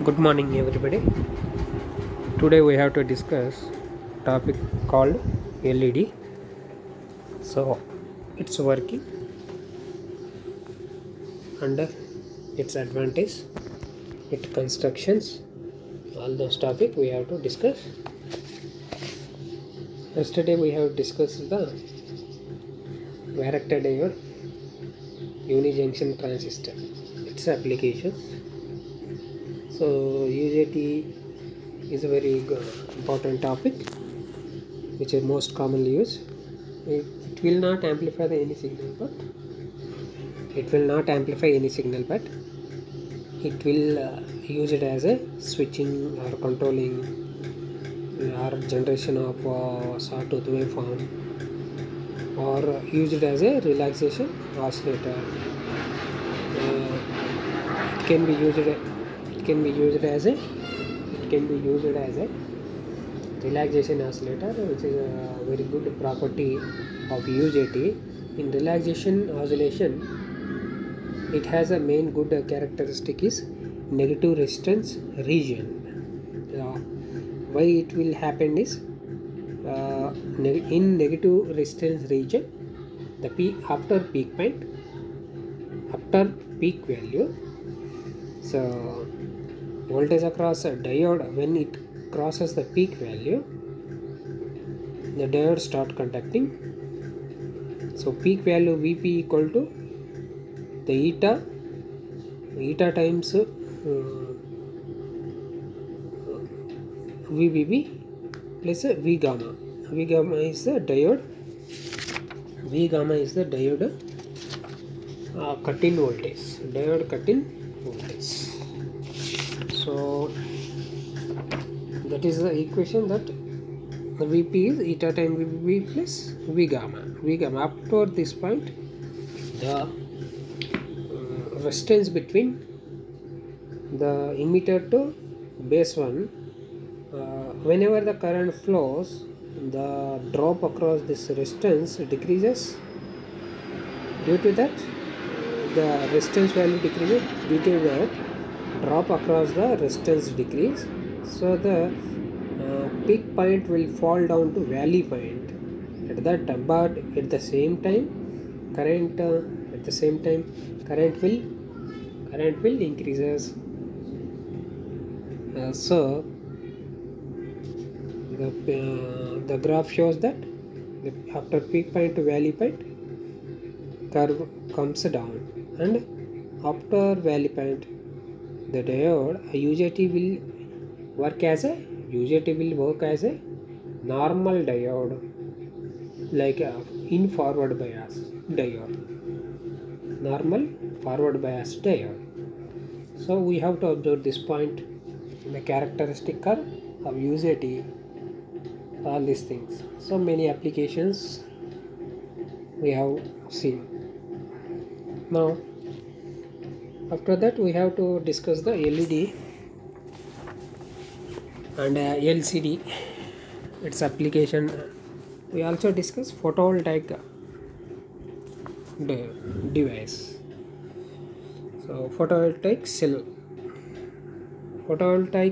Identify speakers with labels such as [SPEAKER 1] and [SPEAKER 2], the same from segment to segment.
[SPEAKER 1] Good morning, everybody. Today we have to discuss topic called LED. So it's working under its advantage, its constructions, all those topic we have to discuss. Yesterday we have discussed the varactor diode unijunction transistor, its applications. So UJT is a very important topic which is most commonly used. It will not amplify any signal, but it will use it as a switching or controlling or generation of sawtooth waveform, or use it as a relaxation oscillator. It can be used as a relaxation oscillator, which is a very good property of UJT. In relaxation oscillation, it has a main good characteristic is negative resistance region. Why it will happen is in negative resistance region, the after peak value, so voltage across a diode, when it crosses the peak value, the diode start conducting. So peak value Vp equal to the eta times VBB plus V gamma. V gamma is the diode. Cut-in voltage. Diode cut-in voltage. So that is the equation, that the Vp is eta times VBB plus V gamma. Up to this point, the resistance between the emitter to base one, whenever the current flows, the drop across this resistance decreases. Due to that, the resistance value decreases. Due to that, drop across the resistance decrease. So the peak point will fall down to valley point at that time, but at the same time current will increases. So the graph shows that after peak point to valley point, curve comes down, and after valley point, the diode UJT will work as a normal diode, like in forward bias diode, normal forward bias diode. So we have to observe this point, the characteristic curve of UJT, all these things. So many applications we have seen. Now after that, we have to discuss the LED and LCD, its application. We also discuss photovoltaic device. So photovoltaic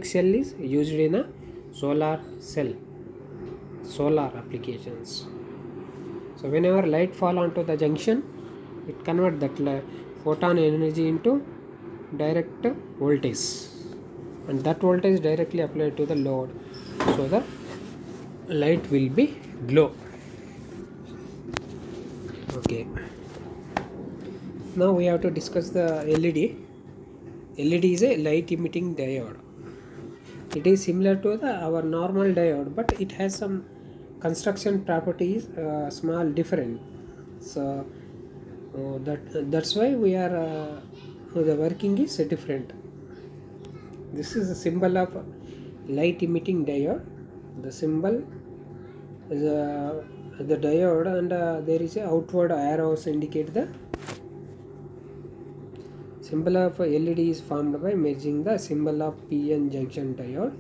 [SPEAKER 1] cell is used in a solar applications. So whenever light fall onto the junction, it convert that photon energy into direct voltage, and that voltage directly applied to the load, so the light will be glow. Okay, now we have to discuss the LED. LED is a light emitting diode. It is similar to our normal diode, but it has some construction properties small different. So that's why we are the working is different. This is a symbol of light emitting diode. The symbol is the diode, and there is a outward arrows indicate the symbol of LED is formed by merging the symbol of PN junction diode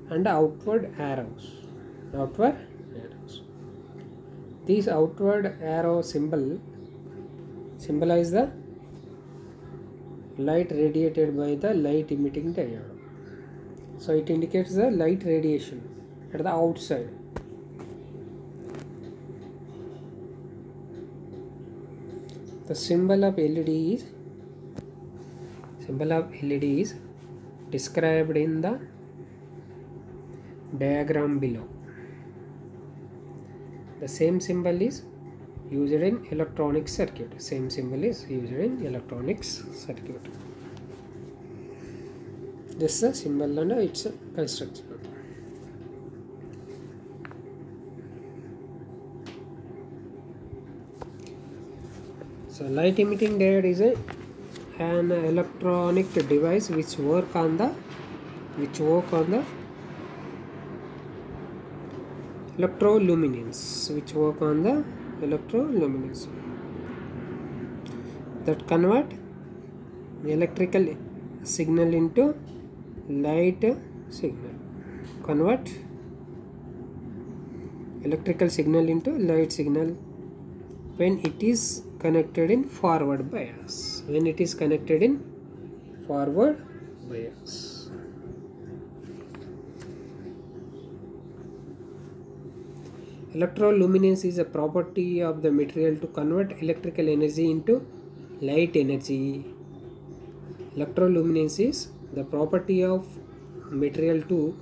[SPEAKER 1] and outward arrows. These outward arrow symbolize the light radiated by the light emitting diode. So it indicates the light radiation at the outside. The symbol of LED is described in the diagram below. The same symbol is used in electronic circuit. Same symbol is used in electronics circuit. This is the symbol and its construction. So light emitting diode is an electronic device which work on the electroluminance, that convert electrical signal into light signal. When it is connected in forward bias. Electroluminance is a property of the material to convert electrical energy into light energy. Electroluminance is the property of material to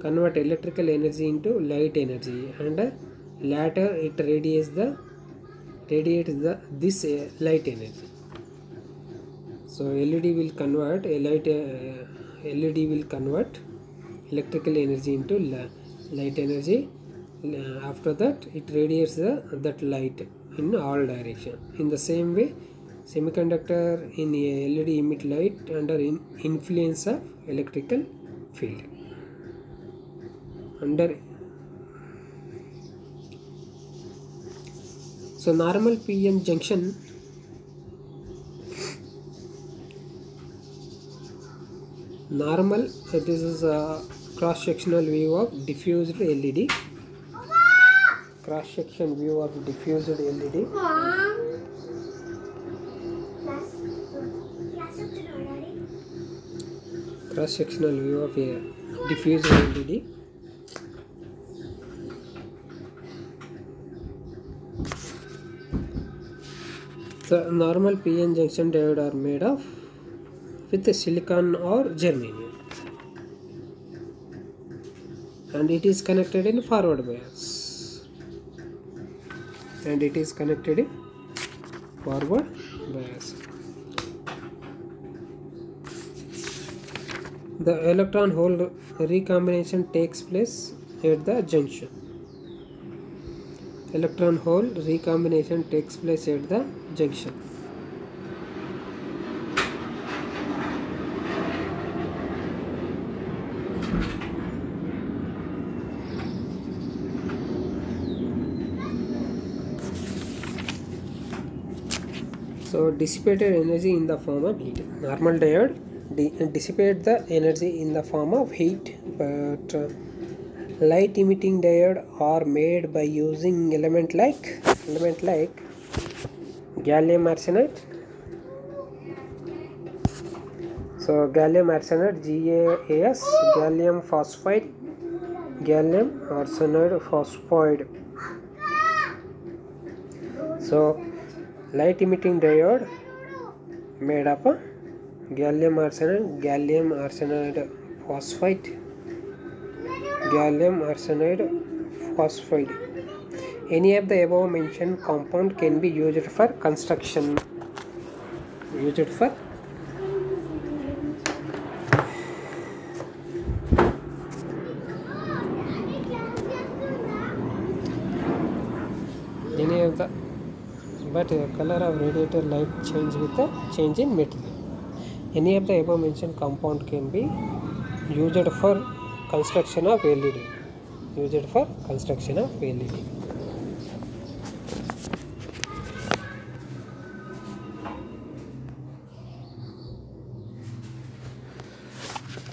[SPEAKER 1] convert electrical energy into light energy, and later it radiates this light energy. So LED will convert electrical energy into light energy. After that, it radiates that light in all direction. In the same way, semiconductor in a LED emit light under influence of electrical field. So normal PN junction this is a cross-sectional view of diffused LED. Cross-section view of diffused LED. Cross-sectional view of a diffused LED. The normal PN junction diode are made of with silicon or germanium, and it is connected in forward bias. The electron hole recombination takes place at the junction. So dissipated energy in the form of heat. Normal diode dissipate the energy in the form of heat, but light emitting diode are made by using element like gallium arsenide. So gallium arsenide, GaAs, gallium phosphide, gallium arsenide phosphide. So light emitting diode made up of gallium arsenide phosphide, gallium arsenide phosphide. Any of the above mentioned compound can be used for construction. Any of the but color of radiator light change with the change in material. Any of the above mentioned compound can be used for construction of LED.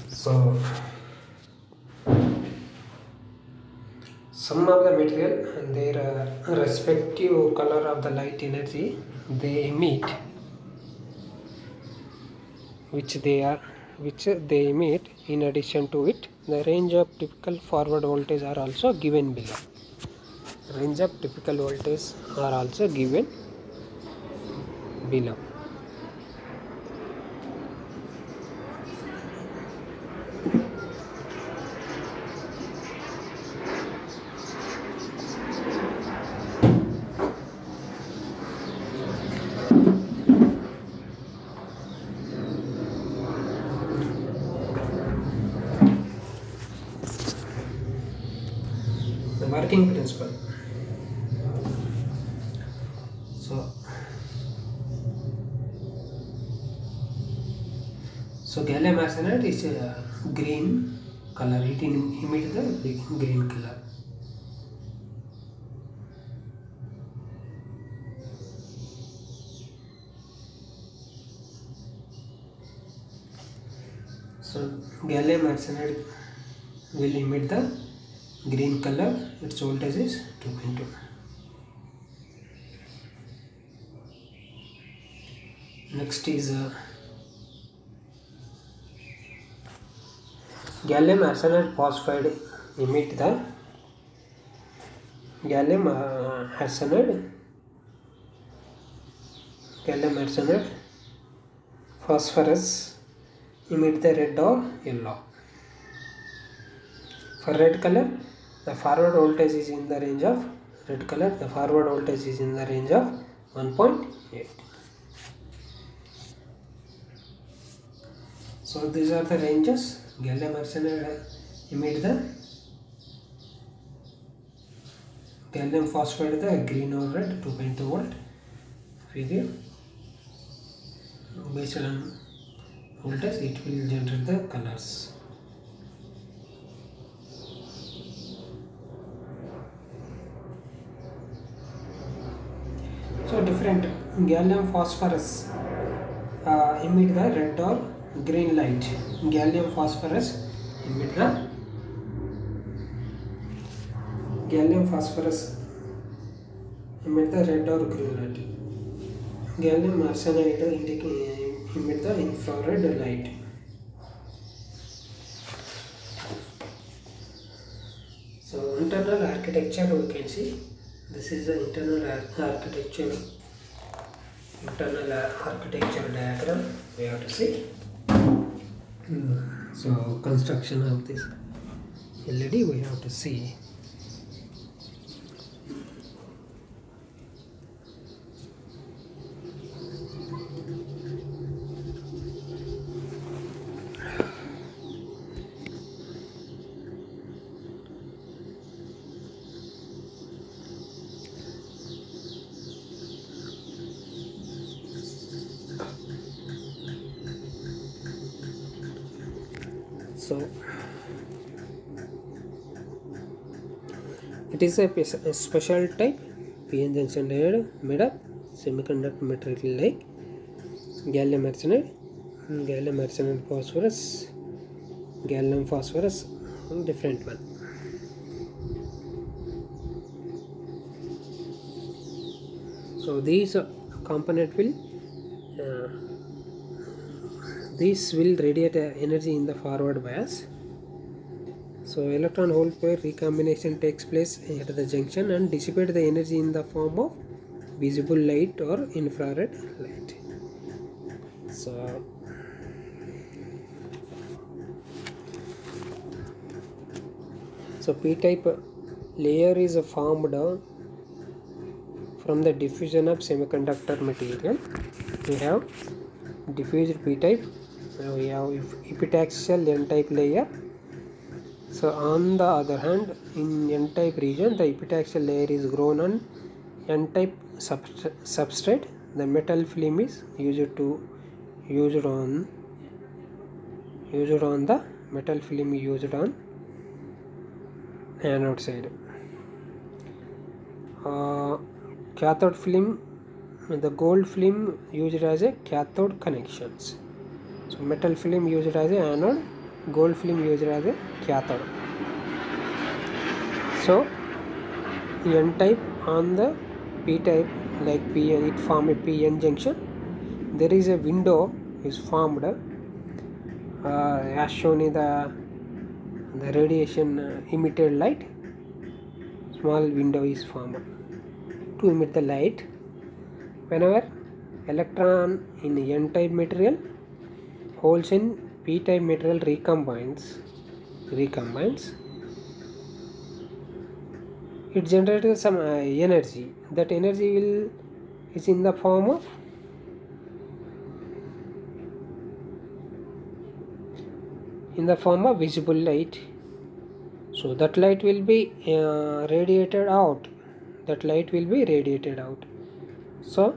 [SPEAKER 1] So some of the material and their respective color of the light energy they emit, which they are which they emit. In addition to it, the range of typical forward voltage are also given below. Range of typical voltage are also given below. The working principle. So gallium arsenide is a green color. It emits the green color. So gallium arsenide will emit the green color. Its voltage is 2.2. Next is gallium arsenide phosphide emit the gallium arsenide phosphorus emit the red or yellow. For red color, the forward voltage is in the range of red color. The forward voltage is in the range of 1.8. So these are the ranges. Gallium arsenide emit the gallium phosphide the green or red 2.2 volt. Figure based on voltage it will generate the colors. So different gallium phosphorus emit the red or green light. Gallium phosphorus emit the red or green light. Gallium arsenide emit the infrared light. So internal architecture we can see. This is the internal architecture diagram we have to see. So construction of this LED we have to see. So it is a special type PN junction diode made of semiconductor material like gallium arsenide phosphorus, gallium phosphorus, and different one. So these component will radiate energy in the forward bias. So electron hole pair recombination takes place at the junction and dissipate the energy in the form of visible light or infrared light. So p-type layer is formed from the diffusion of semiconductor material. We have diffused p-type. We have epitaxial n-type layer. So on the other hand, in n-type region, the epitaxial layer is grown on n-type substrate. The metal film is used on the metal film used on anode side. Cathode film, the gold film used as a cathode connections. So metal film used as a anode, gold film used as a cathode. So n-type on the p-type, like PN, it form a PN junction. There is a window is formed as shown in the radiation emitted light. Small window is formed to emit the light. Whenever electron in n-type material holes in p-type material recombines, it generates some energy. That energy is in the form of visible light. So that light will be radiated out. So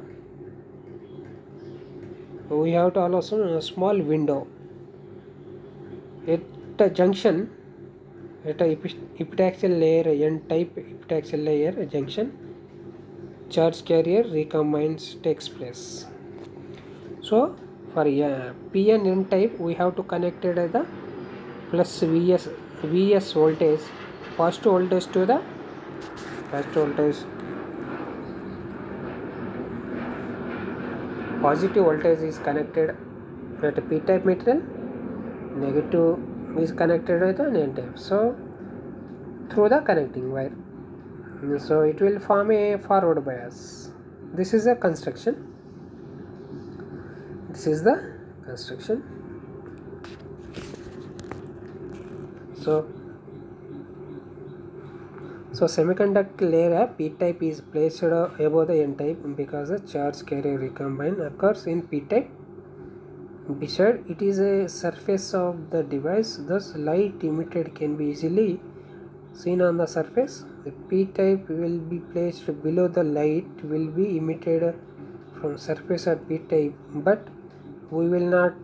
[SPEAKER 1] we have to allow a small window at the junction, at a epitaxial layer, n-type epitaxial layer junction, charge carrier recombines takes place. So for p and n type, we have to connect the plus Vs voltage, positive voltage to the positive voltage is connected at p-type material, negative is connected with the n-type. So through the connecting wire, so it will form a forward bias. This is the construction. So semiconductor layer p-type is placed above the n-type because the charge carrier recombine occurs in p-type. Beside it is a surface of the device, thus light emitted can be easily seen on the surface. The p-type will be placed below the light will be emitted from surface of p-type, but we will not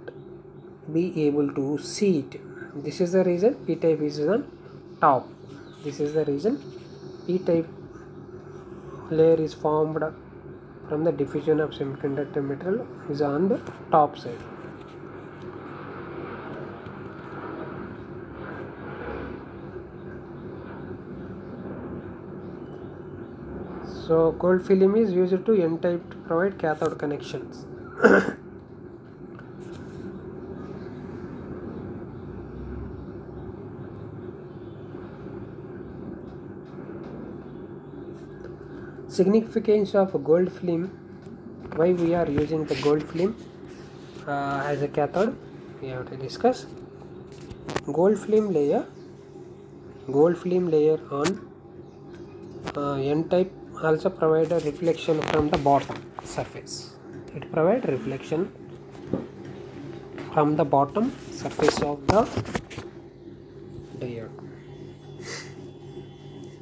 [SPEAKER 1] be able to see it. This is the reason p-type is on top. P-type layer is formed from the diffusion of semiconductor material is on the top side. So gold film is used to n-type to provide cathode connections. Significance of gold film. Why we are using the gold film as a cathode, we have to discuss. Gold film layer on n-type also provide a reflection from the bottom surface. It provides reflection from the bottom surface of the diode.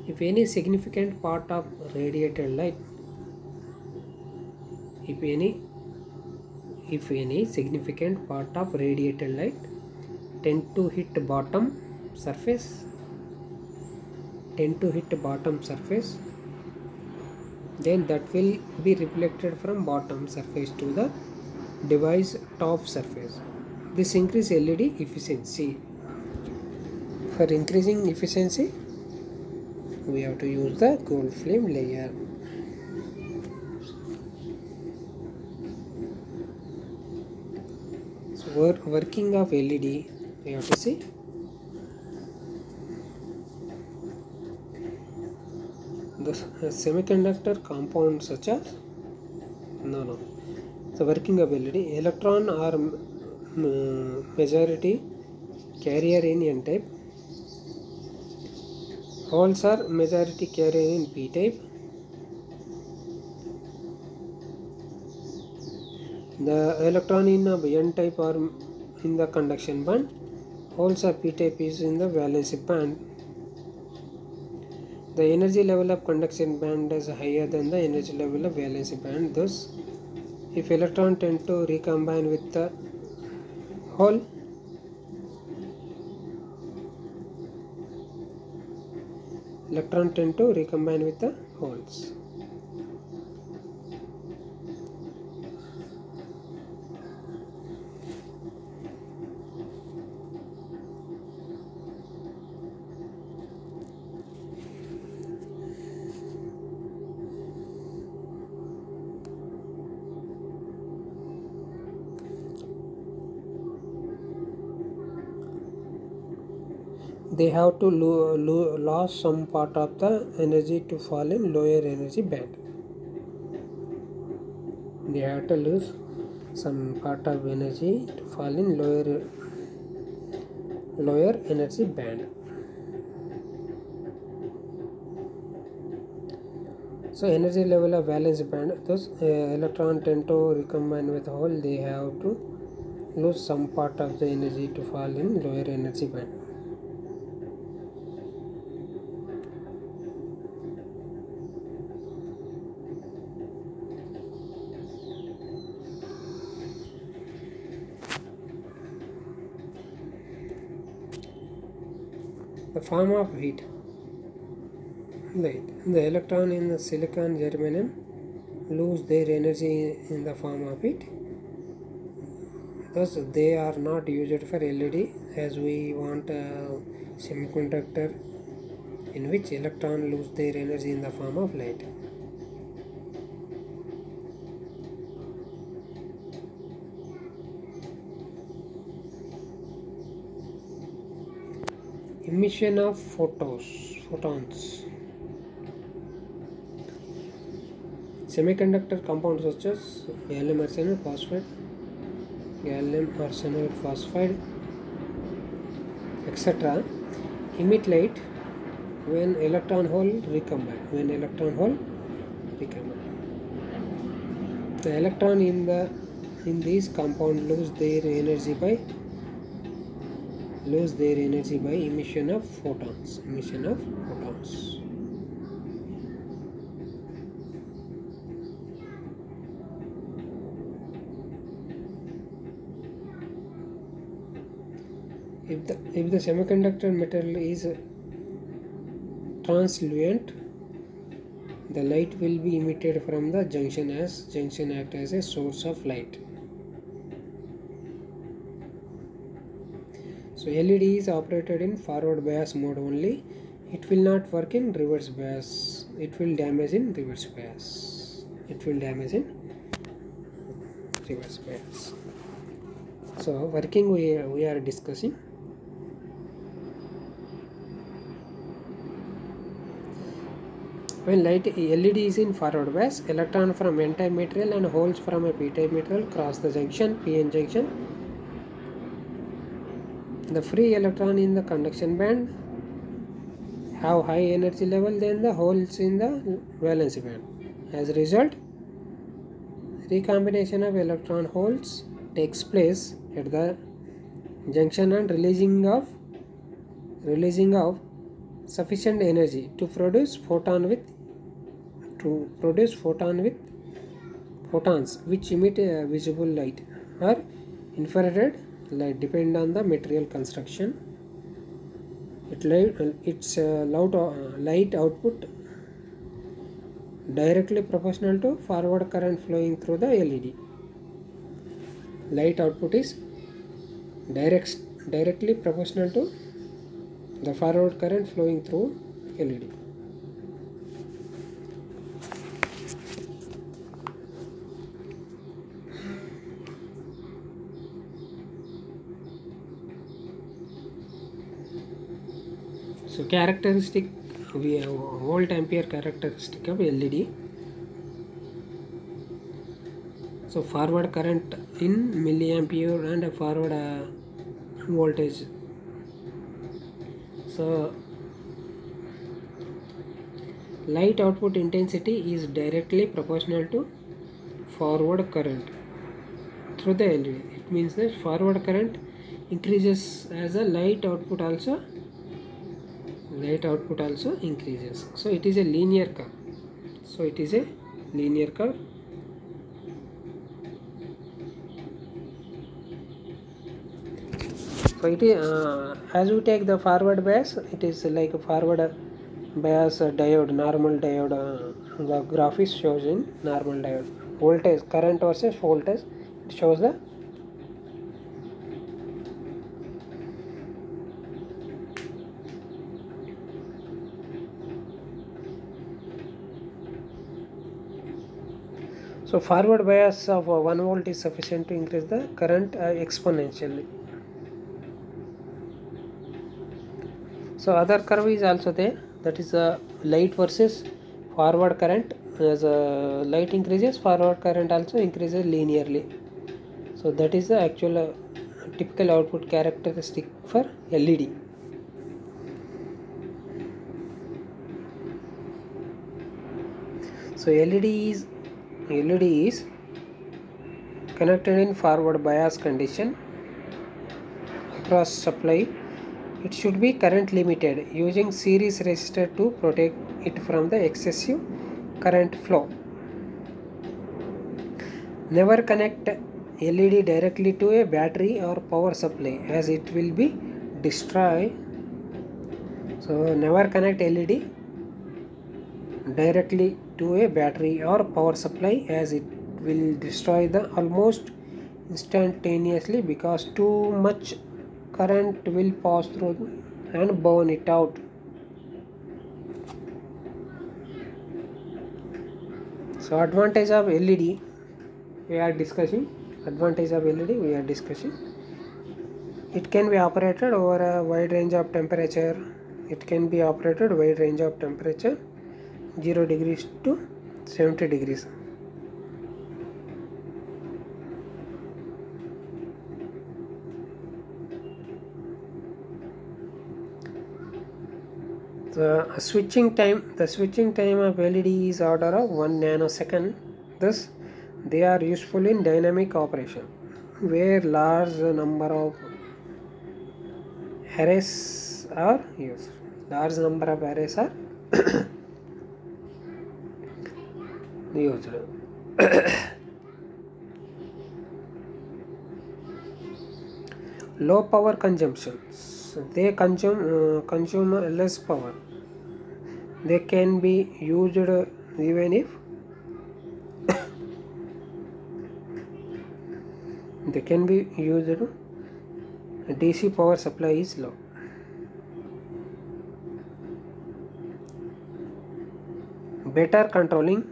[SPEAKER 1] If any significant part of radiated light, significant part of radiated light tend to hit bottom surface, then that will be reflected from bottom surface to the device top surface. This increases LED efficiency. For increasing efficiency, we have to use the gold film layer. So working of LED, we have to see. The semiconductor compounds such as the working of LED, electron are majority carrier in n-type, holes are majority carrier in p-type. The electron in n-type are in the conduction band, holes of p-type is in the valency band. The energy level of conduction band is higher than the energy level of valency band. Thus, if electron tend to recombine with the hole, holes. they have to lose some part of the energy to fall in lower energy band. They have to lose some part of energy to fall in lower energy band. So energy level of valence band, thus electron tend to recombine with hole. They have to lose some part of the energy to fall in lower energy band. The form of heat. The electron in the silicon germanium lose their energy in the form of heat. Thus they are not used for LED, as we want a semiconductor in which electron lose their energy in the form of light. Emission of photons. Semiconductor compounds such as gallium arsenide phosphide, etc. emit light when electron hole recombine. The electron in these compound lose their energy by emission of photons. If the semiconductor material is translucent, the light will be emitted from the junction, as junction act as a source of light. So LED is operated in forward bias mode only. It will not work in reverse bias. It will damage in reverse bias. So working we are discussing. When LED is in forward bias, electron from n-type material and holes from a p-type material cross the junction, p-n junction. The free electron in the conduction band have high energy level than the holes in the valence band. As a result, recombination of electron holes takes place at the junction and releasing of sufficient energy to produce photons which emit visible light or infrared light, depend on the material construction. Its light output directly proportional to forward current flowing through the LED. Light output is directly proportional to the forward current flowing through LED. So characteristic, we have volt ampere characteristic of LED. So forward current in milliampere and a forward voltage. So light output intensity is directly proportional to forward current through the LED. It means that forward current increases as a light output also increases. So it is a linear curve. So it is as we take the forward bias, it is like a forward bias diode, normal diode. The graph is shows in normal diode. Voltage, current versus voltage, it shows the so forward bias of 1 volt is sufficient to increase the current exponentially. So other curve is also there, that is light versus forward current. As light increases, forward current also increases linearly. So that is the actual typical output characteristic for LED. So LED is connected in forward bias condition across supply. It should be current limited using series resistor to protect it from the excessive current flow. Never connect LED directly to a battery or power supply as it will be destroyed. So never connect LED directly to a battery or power supply as it will destroy the almost instantaneously, because too much current will pass through and burn it out. So advantage of LED we are discussing. It can be operated over a wide range of temperature. 0 degrees to 70 degrees. The switching time of LED is order of 1 nanosecond. Thus, they are useful in dynamic operation, where large number of arrays are used. Used. Low power consumption. They consume less power. They can be used even if DC power supply is low. Better controlling.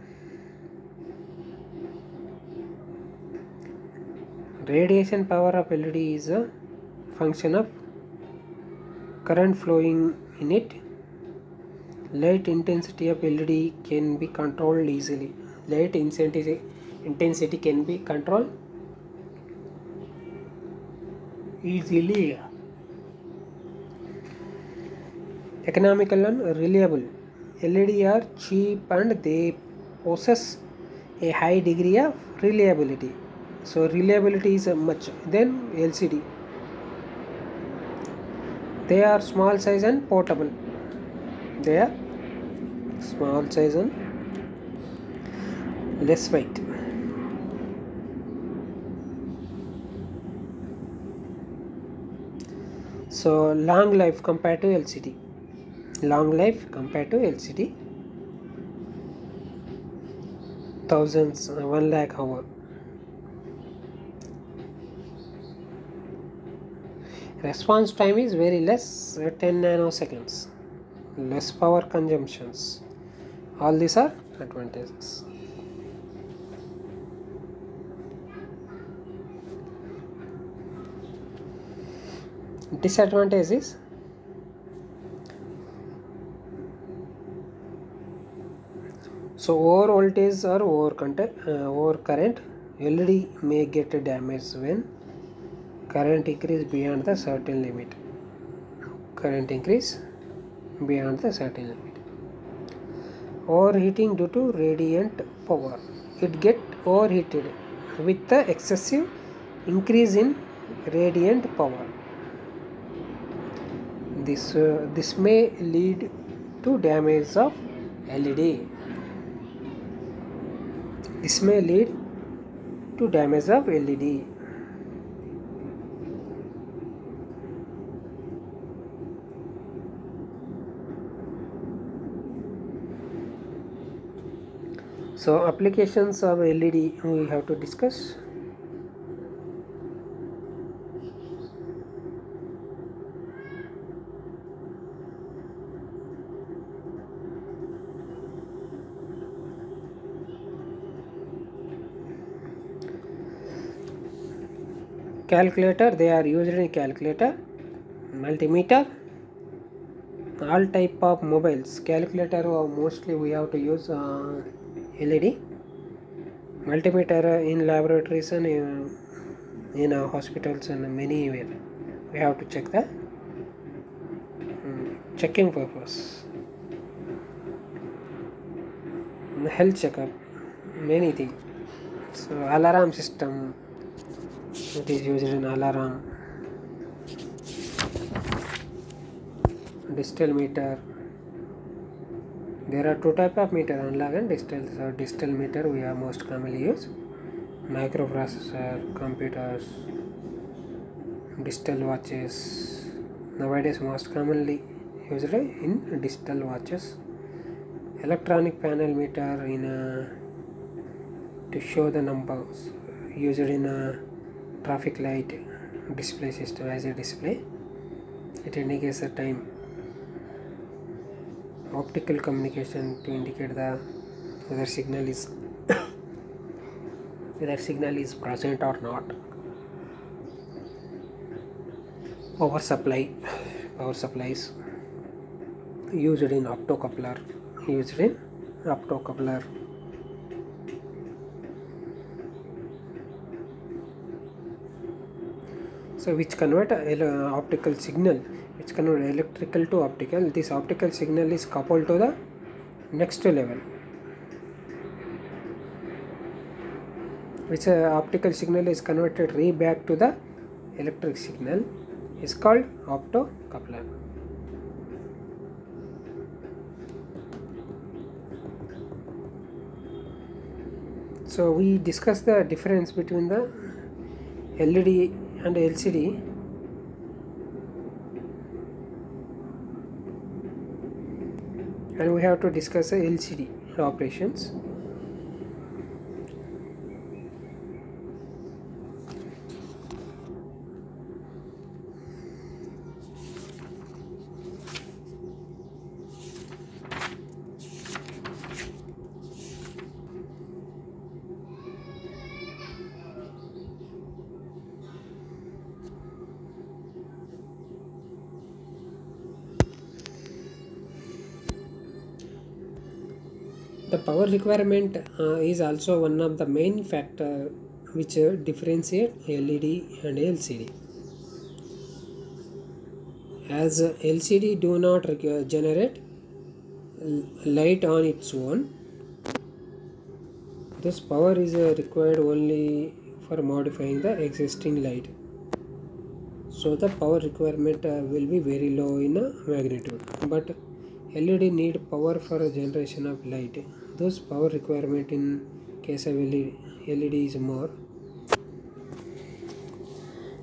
[SPEAKER 1] Radiation power of LED is a function of current flowing in it. Light intensity of LED can be controlled easily. Light intensity can be controlled easily. Economical and reliable. LED are cheap and they possess a high degree of reliability. So reliability is much than LCD. They are small size and portable. Less weight. So long life compared to LCD. 1 lakh hour. Response time is very less, 10 nanoseconds. Less power consumptions. All these are advantages. Disadvantage is over voltage or over current. LED may get damaged when current increase beyond the certain limit. Overheating due to radiant power. It get overheated with the excessive increase in radiant power. This may lead to damage of LED. So applications of LED we have to discuss. Calculator, they are used in calculator, multimeter, all type of mobiles, calculator, mostly we have to use LED. Multimeter in laboratories and in hospitals and many where we have to check the checking purpose, health checkup, many things. So alarm system, it is used in alarm, digital meter. There are two type of meter, analog and digital. So digital meter we are most commonly use microprocessor, computers, digital watches. Nowadays most commonly used in digital watches. Electronic panel meter in to show the numbers, used in a traffic light display system as a display. It indicates the time. Optical communication to indicate the whether signal is present or not. Power supplies used in optocoupler. So which convert optical signal, which convert electrical to optical. This optical signal is coupled to the next level, which optical signal is converted back to the electric signal is called optocoupler. So we discussed the difference between the LED and LCD. And we have to discuss the LCD operations. The power requirement is also one of the main factor which differentiate LED and LCD. As LCD do not generate light on its own, this power is required only for modifying the existing light. So the power requirement will be very low in magnitude, but LED need power for a generation of light. Those power requirement in case of LED is more.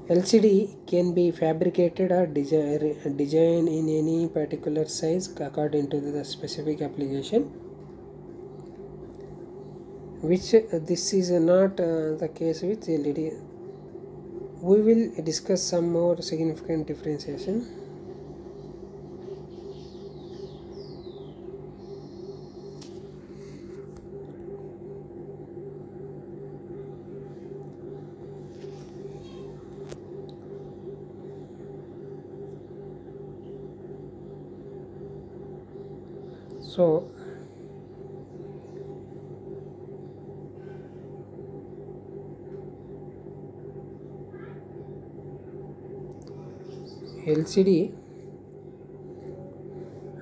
[SPEAKER 1] LCD can be fabricated or designed in any particular size according to the specific application, which this is not the case with LED. We will discuss some more significant differentiation. So LCD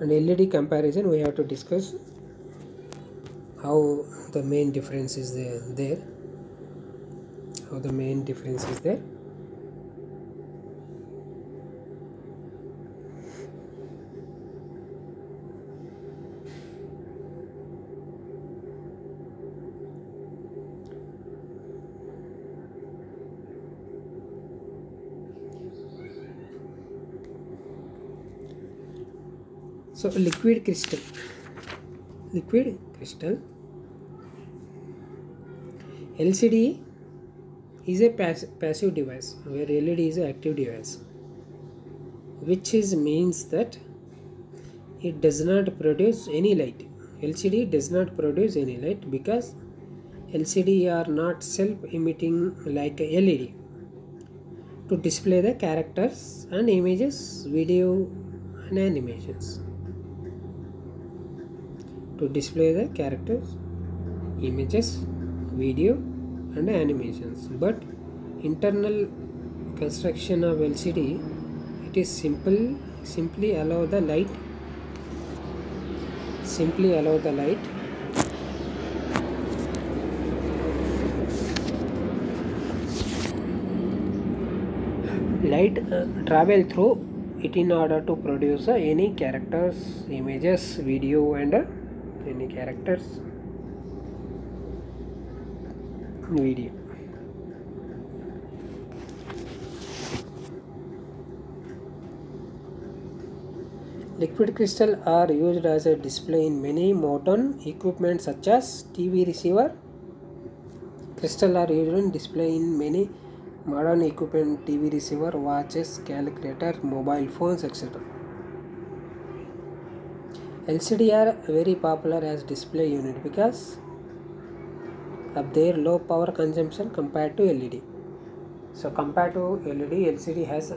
[SPEAKER 1] and LED comparison, we have to discuss how the main difference is there. So liquid crystal. LCD is a passive device, where LED is an active device, which means that it does not produce any light. LCD does not produce any light because LCD are not self-emitting like LED to display the characters and images, video and animations. to display the characters, images, video and animations. But internal construction of LCD, it is simply allow the light travel through it in order to produce any characters, images, video and any characters, video. Liquid crystal are used as a display in many modern equipment such as TV receiver. Crystal are used in display in many modern equipment, TV receiver, watches, calculator, mobile phones, etc. LCD are very popular as display unit because of their low power consumption compared to LED. So compared to LED, LCD has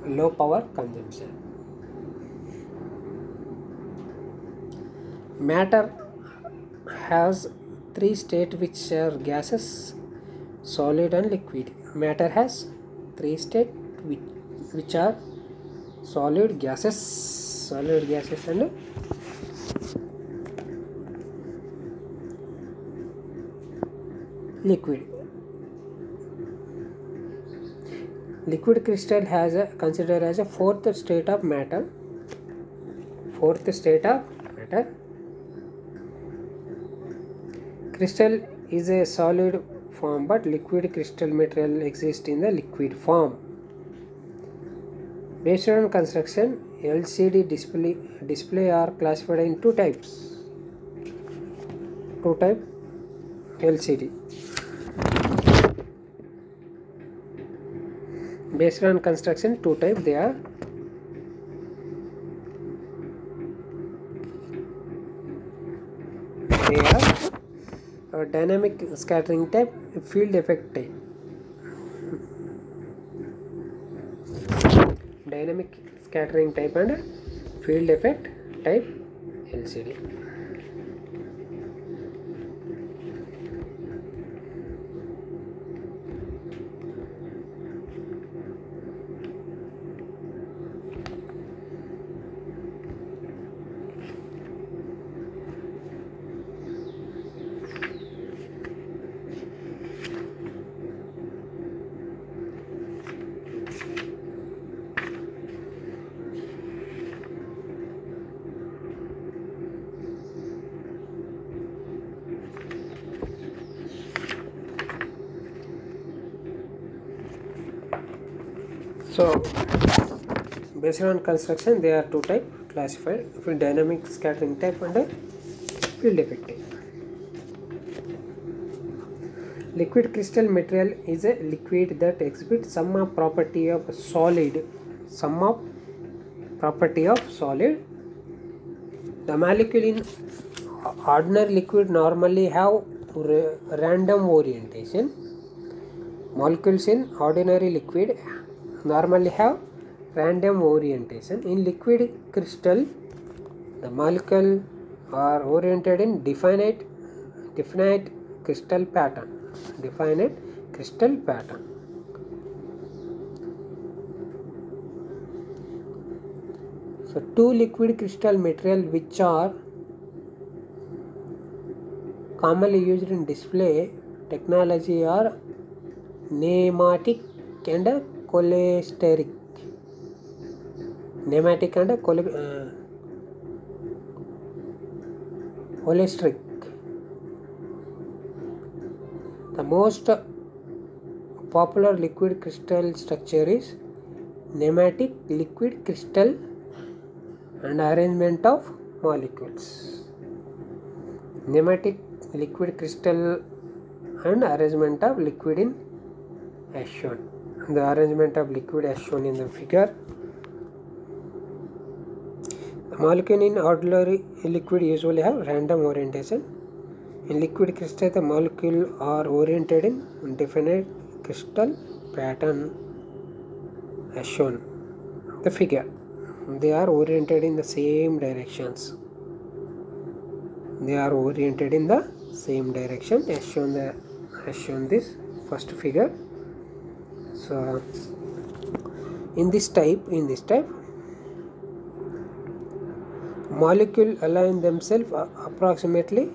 [SPEAKER 1] low power consumption. Matter has three states which are gases, solid and liquid. Matter has three states which are solid, gases and liquid. Liquid crystal has considered as a fourth state of matter. Crystal is a solid form, but liquid crystal material exists in the liquid form. Based on construction, LCD display are classified in two types. LCD. Based on construction, two type they are. Dynamic scattering type, field effect type. Dynamic scattering type and field effect type LCD. So based on construction, there are two type classified: dynamic scattering type and field effect type. Liquid crystal material is a liquid that exhibits some property of solid. The molecule in ordinary liquid normally have random orientation. Molecules in ordinary liquid normally have random orientation. In liquid crystal, the molecule are oriented in definite crystal pattern. So two liquid crystal material which are commonly used in display technology are nematic and cholesteric. Cholesteric. The most popular liquid crystal structure is nematic liquid crystal and arrangement of molecules. Nematic liquid crystal and arrangement of liquid in as shown. The arrangement of liquid as shown in the figure. The molecule in ordinary liquid usually have random orientation. In liquid crystal, the molecules are oriented in definite crystal pattern as shown in the figure. They are oriented in the same directions. they are oriented in the same direction as shown this first figure. So in this type molecule align themselves approximately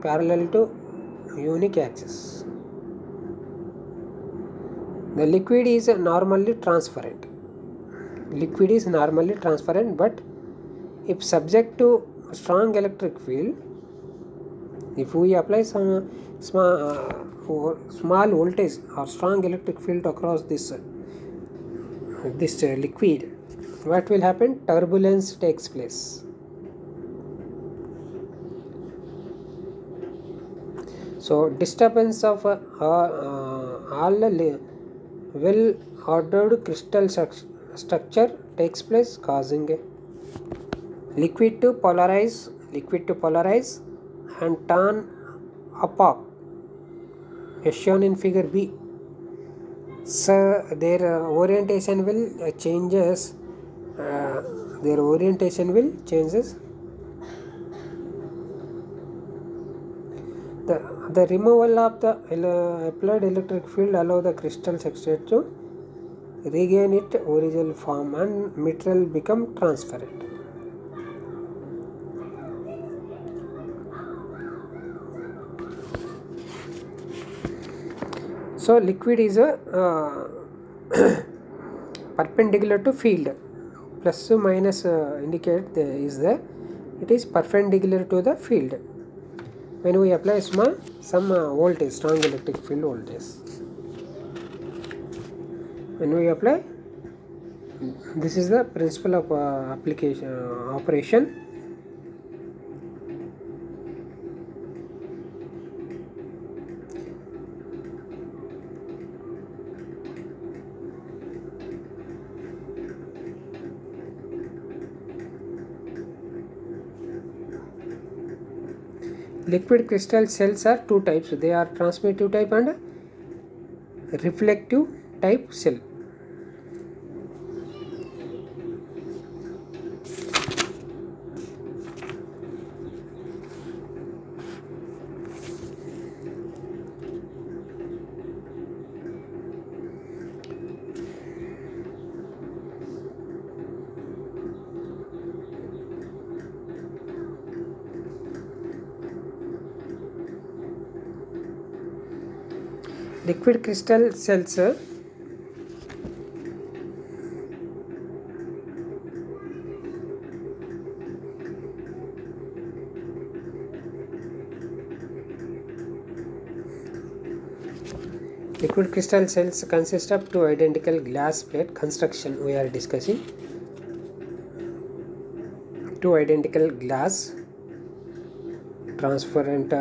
[SPEAKER 1] parallel to unique axis. The liquid is normally transparent, but if subject to strong electric field, if we apply some small voltage or strong electric field across this liquid, what will happen? Turbulence takes place. So disturbance of all well ordered crystal structure takes place, causing a liquid to polarize and turn opaque, as shown in figure B. So their orientation will changes. The removal of the applied electric field allow the crystal substrate to regain its original form and material become transparent. So liquid is a perpendicular to field. Plus or minus indicate is there. It is perpendicular to the field. When we apply some voltage, strong electric field voltage, when we apply, this is the principle of operation. Liquid crystal cells are two types. They are transmittive type and reflective type cell. Liquid crystal cells consist of two identical glass plate construction. We are discussing two identical glass transparent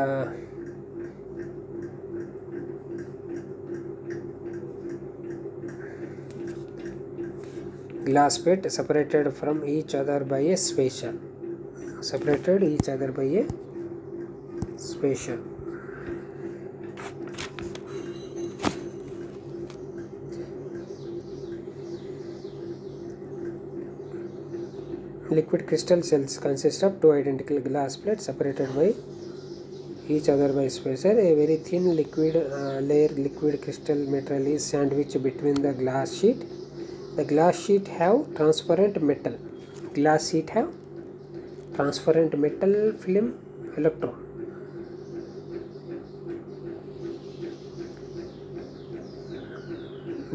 [SPEAKER 1] glass plate separated from each other by a spacer. Liquid crystal cells consist of two identical glass plates separated by each other by spacer. A very thin liquid liquid crystal material is sandwiched between the glass sheet. The glass sheet have transparent metal film electrode.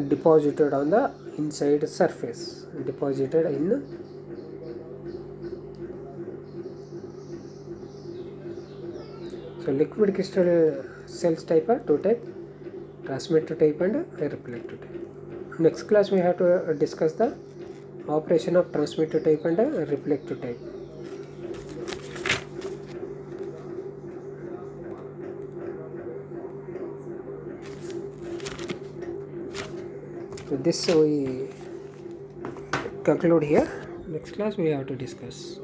[SPEAKER 1] Deposited on the inside surface. So liquid crystal cells type are two type: transmittive type and reflective type. Next class we have to discuss the operation of transmittive type and reflective type. With this we conclude here. Next class we have to discuss.